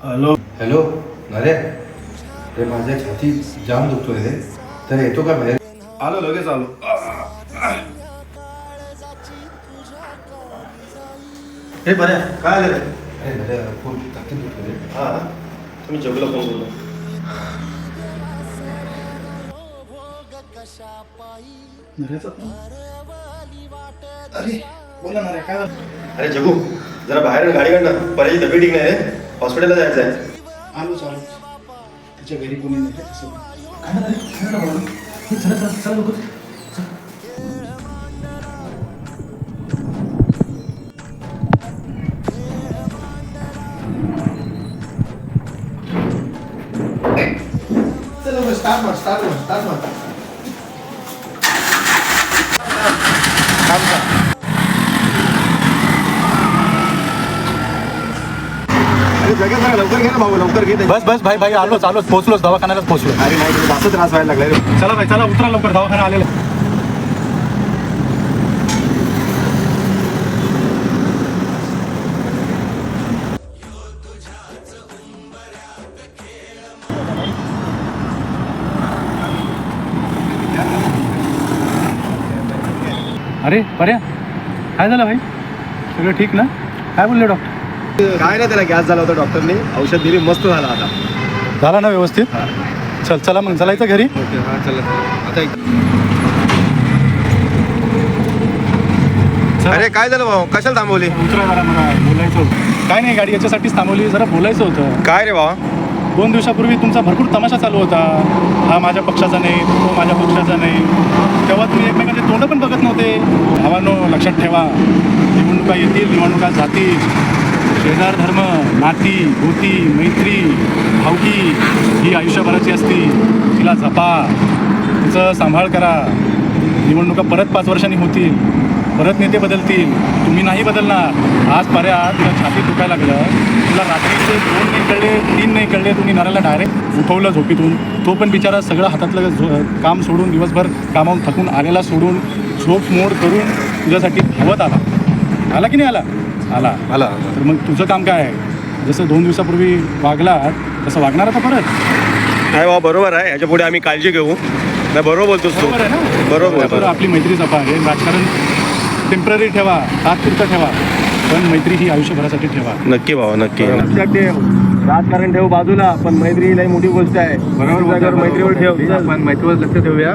Hello hello अरे रे माझ्या छाती जाम दुखतोय रे. तर येतो का बाहेर? आलो लगेच आलो. हे बऱ्या काय आलं रे? अरे माझ्या खूप छाती दुखतोय रे. हा तुम्ही जगूला फोन बोललो. अरे बोला ना रे, काय झालं? अरे जगू जरा बाहेर गाडी काढ ना. पर्यायी तब्येत ठीक नाही रे. हॉस्पिटलला जायचं आहे. आलो चालू. तिच्या घरी कोणी नाही रे, तसं काय झालं रे? काय झालं बाळा? हे चला चला चला लवकर. चल लवकर, स्टार्ट मार स्टार्ट मार स्टार्ट मार. अरे जगत जरा लवकर घे ना भाऊ, लवकर घे. बस बस भाई भाई आलोच आलोच पोहोचलोच दवाखान्यालाच पोहोचलो. अरे नाही तुला जास्त त्रास व्हायला लागलाय रे. चला भाई चला उतरा लवकर दवाखाना आलेला. अरे पर्या काय झालं भाई? सगळं ठीक ना? काय बोलले डॉक्टर? काय नाही त्याला गॅस झाला होता, डॉक्टरने औषध दिली, मस्त झाला आता. झाला ना व्यवस्थित? चल चला मग चलायचं घरी. ओके हा चला आता अरे काय झालं भाऊ, कशाला थांबवली? उतरा जरा मला बोलायचं होतं. काय नाही गाडी याच्यासाठीच थांबवली, जरा बोलायचं होतं. काय रे भावा? 2 दिवसापूर्वी तुमचा भरपूर तमाशा चालू होता. हा माझ्या पक्षाचा नाही, तो माझ्या पक्षाचा नाही. तेव्हा तुम्ही एकमेकांचे तोंड पण बघत नव्हते. भावांनो लक्षात ठेवा, निवडणुका येतील, निवडणुका जातील. शेजार धर्म, नाती, गोती, मैत्री, भावकी ही आयुष्यभराची असती. तिला जपा, तिचं सांभाळ करा. निवडणुका परत 5 वर्षांनी होतील, परत नेते बदलतील, तुम्ही नाही बदलणार. आज पर्या तुला छाती दुखायला लागलं, तुला रात्रीचे 2 नाही कळले, 3 नाही कळले, तुम्ही नराला डायरेक्ट उठवलं झोपीतून. तो पण बिचारा सगळं हातातलं काम सोडून, दिवसभर कामावून थकून आलेला सोडून, झोप मोड करून तुझ्यासाठी धावत आला की नाही आला? आला. तर मग तुझं काम काय आहे? जसं 2 दिवसापूर्वी वागला तसं वागणार आता परत? नाही बाबा बरोबर आहे, याच्या पुढे आम्ही काळजी घेऊ. नाही बरोबर बोलतोस तू. बरोबर आहे ना? बरोबर. आपली मैत्री जपा. हे राजकारण टेम्पररी ठेवा, तात्पुरतं ठेवा, पण मैत्री ही आयुष्यभरासाठी ठेवा. नक्की भावा नक्की. लक्षात ठेव, राजकारण ठेव बाजूला, पण मैत्री लई मोठी गोष्ट आहे. बरोबर मैत्रीवर ठेव. आपण मैत्रीवर लक्ष ठेवूया.